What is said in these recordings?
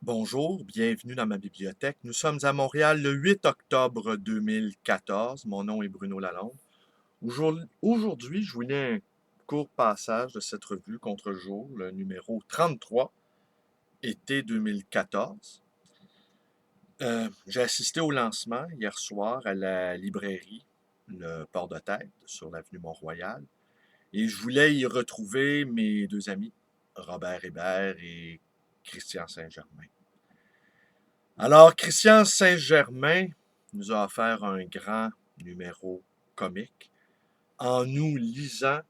Bonjour, bienvenue dans ma bibliothèque. Nous sommes à Montréal le 8 octobre 2014. Mon nom est Bruno Lalonde. Aujourd'hui, je vous lis un court passage de cette revue Contre-jour, le numéro 33, été 2014. J'ai assisté au lancement hier soir à la librairie Le Port de Tête sur l'avenue Mont-Royal et je voulais y retrouver mes deux amis, Robert Hébert et Christian Saint-Germain. Alors, Christian Saint-Germain nous a offert un grand numéro comique en nous lisant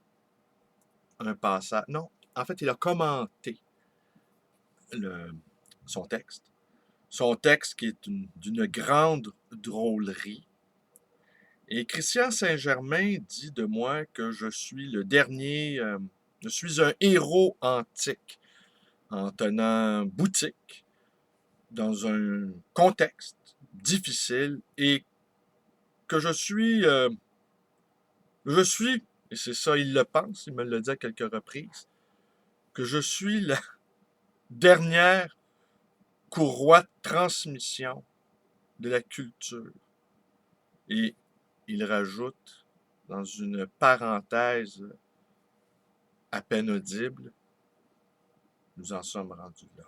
un passage. Non, en fait, il a commenté le- son texte. Son texte qui est d'une grande drôlerie. Et Christian Saint-Germain dit de moi que je suis le dernier, je suis un héros antique en tenant boutique dans un contexte difficile et que je suis, et c'est ça, il le pense, il me l'a dit à quelques reprises, que je suis la dernière courroie de transmission de la culture. Et il rajoute, dans une parenthèse à peine audible, nous en sommes rendus là.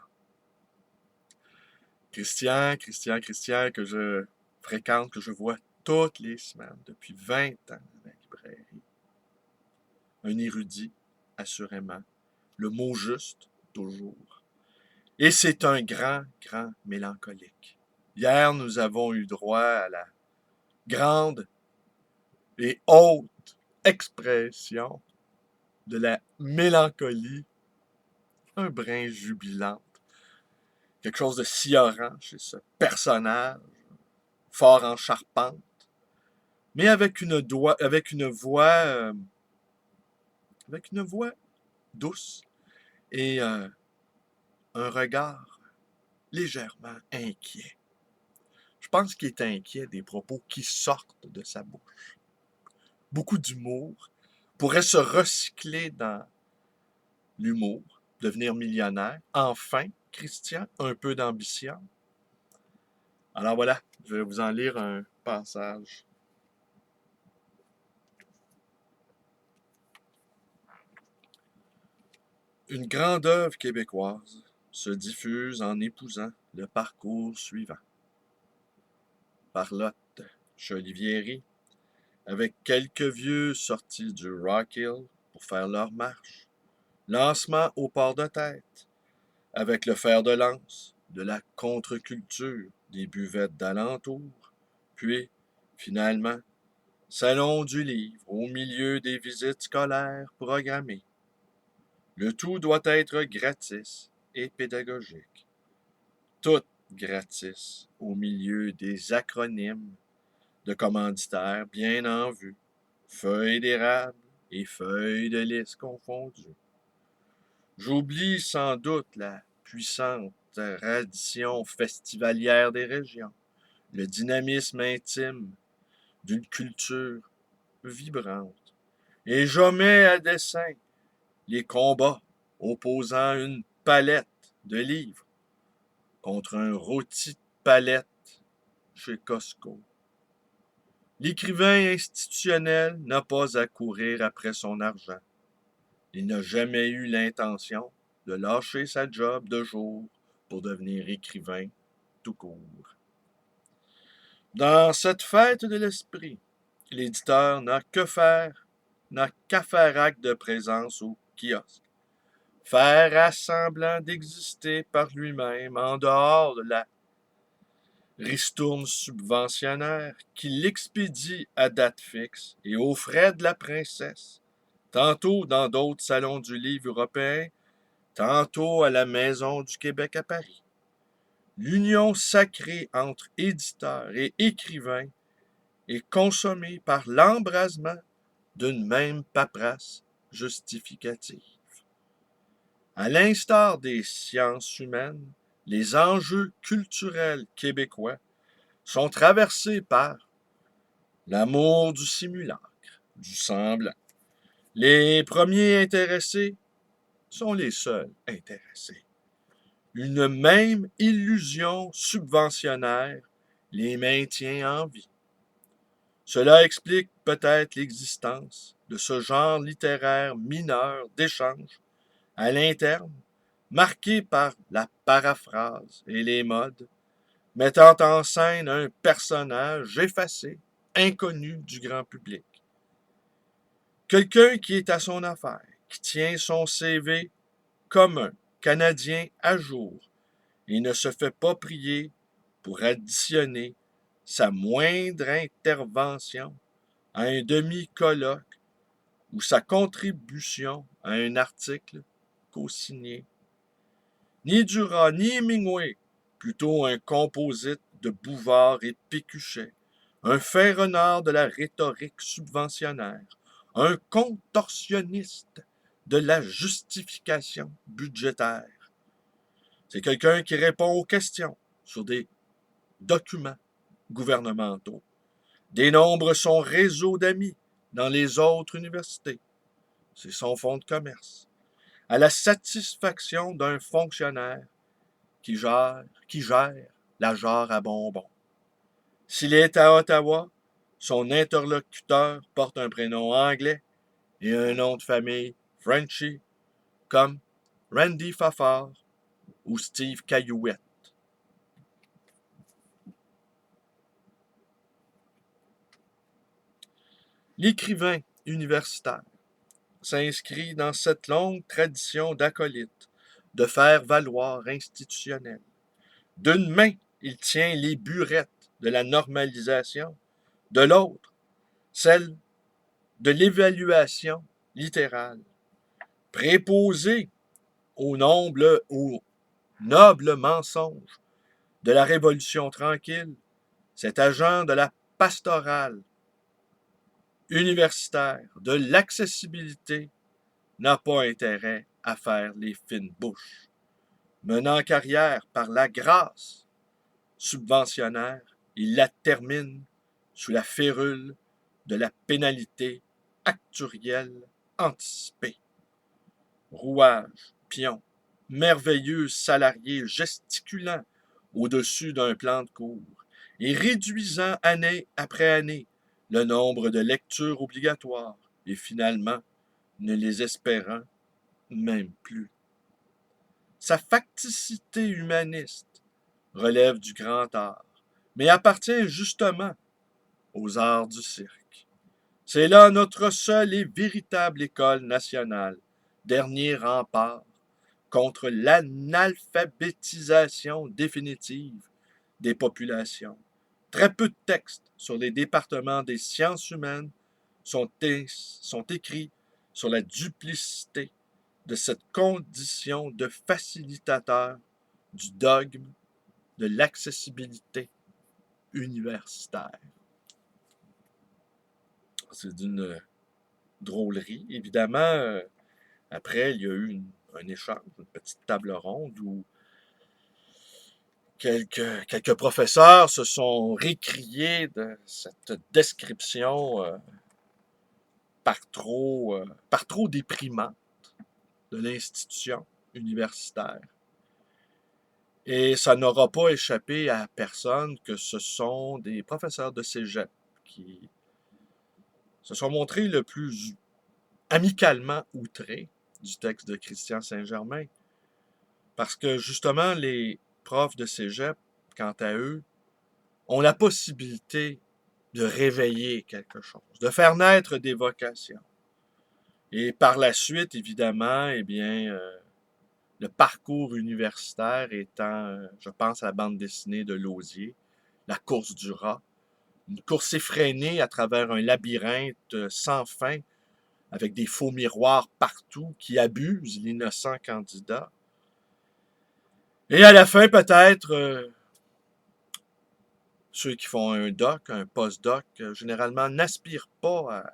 Christian, que je fréquente, que je vois toutes les semaines, depuis 20 ans à la librairie. Un érudit, assurément. Le mot juste, toujours. Et c'est un grand, grand mélancolique. Hier, nous avons eu droit à la grande et haute expression de la mélancolie, un brin jubilante, quelque chose de si orant chez ce personnage, fort en charpente, mais avec une voix douce et un regard légèrement inquiet. Je pense qu'il est inquiet des propos qui sortent de sa bouche. Beaucoup d'humour pourrait se recycler dans l'humour, devenir millionnaire. Enfin, Christian, un peu d'ambition. Alors voilà, je vais vous en lire un passage. Une grande œuvre québécoise se diffuse en épousant le parcours suivant. Parlotte Cholivieri, avec quelques vieux sortis du Rock Hill pour faire leur marche. Lancement au port de tête, avec le fer de lance, de la contre-culture, des buvettes d'alentour, puis, finalement, salon du livre au milieu des visites scolaires programmées. Le tout doit être gratis et pédagogique. Tout gratis au milieu des acronymes de commanditaires bien en vue, feuilles d'érable et feuilles de lys confondues. J'oublie sans doute la puissante tradition festivalière des régions, le dynamisme intime d'une culture vibrante, et je mets à dessein les combats opposant une palette de livres contre un rôti de palette chez Costco. L'écrivain institutionnel n'a pas à courir après son argent. Il n'a jamais eu l'intention de lâcher sa job de jour pour devenir écrivain tout court. Dans cette fête de l'esprit, l'éditeur n'a qu'à faire acte de présence au kiosque, faire assemblant d'exister par lui-même en dehors de la ristourne subventionnaire qui l'expédie à date fixe et aux frais de la princesse, tantôt dans d'autres salons du livre européen, tantôt à la Maison du Québec à Paris. L'union sacrée entre éditeurs et écrivains est consommée par l'embrasement d'une même paperasse justificative. À l'instar des sciences humaines, les enjeux culturels québécois sont traversés par l'amour du simulacre, du semblant. Les premiers intéressés sont les seuls intéressés. Une même illusion subventionnaire les maintient en vie. Cela explique peut-être l'existence de ce genre littéraire mineur d'échange à l'interne, marqué par la paraphrase et les modes, mettant en scène un personnage effacé, inconnu du grand public. Quelqu'un qui est à son affaire, qui tient son CV commun, canadien à jour, et ne se fait pas prier pour additionner sa moindre intervention à un demi-colloque ou sa contribution à un article co-signé. Ni Duras, ni Hemingway, plutôt un composite de Bouvard et Pécuchet, un fin renard de la rhétorique subventionnaire, un contorsionniste de la justification budgétaire. C'est quelqu'un qui répond aux questions sur des documents gouvernementaux, dénombre son réseau d'amis dans les autres universités. C'est son fonds de commerce. À la satisfaction d'un fonctionnaire qui gère la jarre à bonbons. S'il est à Ottawa, son interlocuteur porte un prénom anglais et un nom de famille Frenchy, comme Randy Fafard ou Steve Caillouette. L'écrivain universitaire s'inscrit dans cette longue tradition d'acolyte, de faire-valoir institutionnel. D'une main, il tient les burettes de la normalisation, de l'autre, celle de l'évaluation littérale. Préposé au noble mensonge de la Révolution tranquille, cet agent de la pastorale universitaire, de l'accessibilité, n'a pas intérêt à faire les fines bouches. Menant carrière par la grâce subventionnaire, il la termine sous la férule de la pénalité actuarielle anticipée. Rouage, pion, merveilleux salarié gesticulant au-dessus d'un plan de cours et réduisant année après année le nombre de lectures obligatoires et finalement ne les espérant même plus. Sa facticité humaniste relève du grand art, mais appartient justement aux arts du cirque. C'est là notre seule et véritable école nationale, dernier rempart contre l'analphabétisation définitive des populations. Très peu de textes sur les départements des sciences humaines sont écrits sur la duplicité de cette condition de facilitateur du dogme de l'accessibilité universitaire. C'est d'une drôlerie. Évidemment, après, il y a eu un échange, une petite table ronde où quelques professeurs se sont récriés de cette description par trop déprimante de l'institution universitaire. Et ça n'aura pas échappé à personne que ce sont des professeurs de cégep qui se sont montrés le plus amicalement outrés du texte de Christian Saint-Germain. Parce que justement, les profs de cégep, quant à eux, ont la possibilité de réveiller quelque chose, de faire naître des vocations. Et par la suite, évidemment, eh bien, le parcours universitaire étant, je pense à la bande dessinée de Lausier, la course du rat, une course effrénée à travers un labyrinthe sans fin, avec des faux miroirs partout qui abusent l'innocent candidat. Et à la fin, peut-être, ceux qui font un doc, un post-doc, généralement n'aspirent pas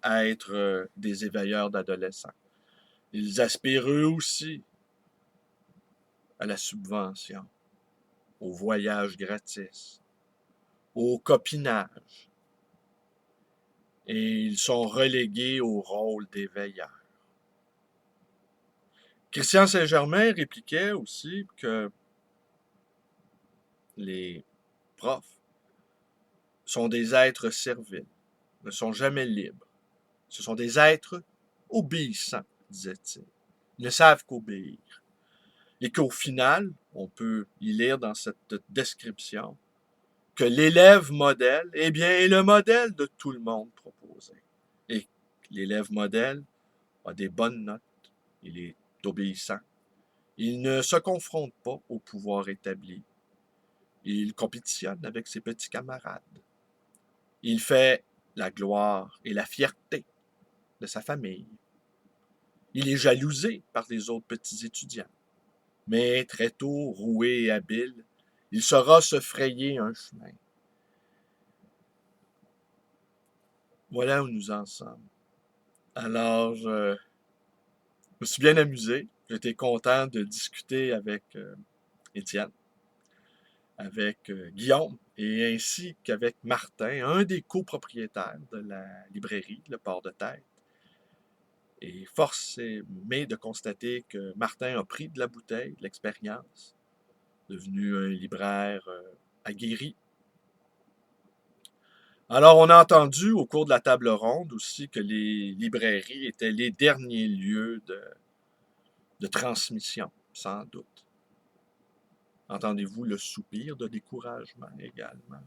à être des éveilleurs d'adolescents. Ils aspirent eux aussi à la subvention, au voyage gratis, au copinage. Et ils sont relégués au rôle d'éveilleurs. Christian Saint-Germain répliquait aussi que les profs sont des êtres serviles, ne sont jamais libres. Ce sont des êtres obéissants, disait-il. Ils ne savent qu'obéir. Et qu'au final, on peut y lire dans cette description que l'élève modèle, eh bien, est le modèle de tout le monde proposé. Et l'élève modèle a des bonnes notes, il est obéissant, il ne se confronte pas au pouvoir établi, il compétitionne avec ses petits camarades, il fait la gloire et la fierté de sa famille, il est jalousé par les autres petits étudiants, mais très tôt, roué et habile, il saura se frayer un chemin. Voilà où nous en sommes. Alors, je me suis bien amusé. J'étais content de discuter avec Étienne, avec Guillaume et ainsi qu'avec Martin, un des copropriétaires de la librairie, le Port de Tête. Et force est de constater que Martin a pris de la bouteille, de l'expérience, devenu un libraire aguerri. Alors, on a entendu au cours de la table ronde aussi que les librairies étaient les derniers lieux de transmission, sans doute. Entendez-vous le soupir de découragement également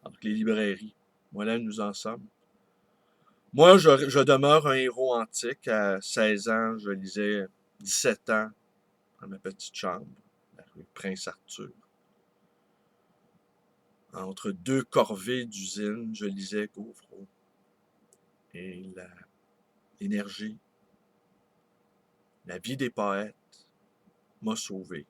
entre les librairies? Voilà où nous en sommes. Moi, je demeure un héros antique. À 16 ans, je lisais 17 ans dans ma petite chambre, la rue Prince-Arthur. Entre deux corvées d'usine, je lisais Gauvreau. Et l'énergie, la vie des poètes m'a sauvé.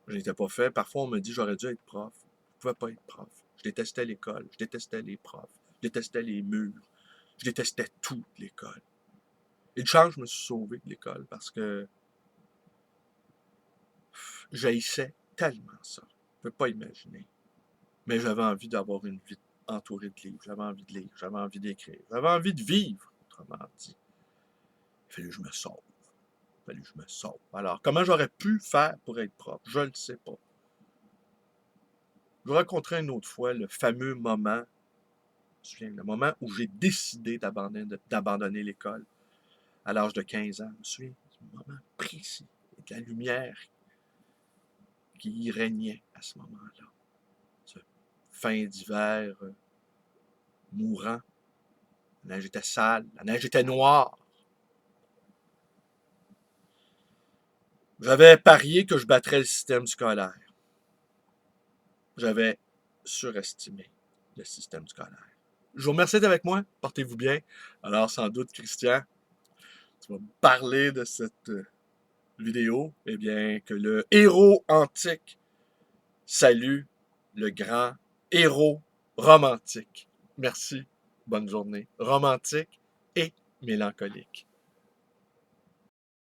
Je n'étais pas fait. Parfois, on me dit j'aurais dû être prof. Je ne pouvais pas être prof. Je détestais l'école. Je détestais les profs. Je détestais les murs. Je détestais tout l'école. Et de chance, je me suis sauvé de l'école parce que j'haïssais tellement ça. Je ne peux pas imaginer. Mais j'avais envie d'avoir une vie entourée de livres. J'avais envie de lire. J'avais envie d'écrire. J'avais envie de vivre, autrement dit. Il fallait que je me sauve. Il fallait que je me sauve. Alors, comment j'aurais pu faire pour être prof? Je ne le sais pas. Je vous raconterai une autre fois le fameux moment, je me souviens, le moment où j'ai décidé d'abandonner l'école à l'âge de 15 ans. Je me souviens, ce moment précis, avec la lumière qui y régnait à ce moment-là. Ce fin d'hiver mourant. La neige était sale, la neige était noire. J'avais parié que je battrais le système scolaire. J'avais surestimé le système scolaire. Je vous remercie d'être avec moi. Portez-vous bien. Alors, sans doute, Christian, tu vas me parler de cette vidéo. Eh bien, que le héros antique salue le grand héros romantique. Merci. Bonne journée. Romantique et mélancolique.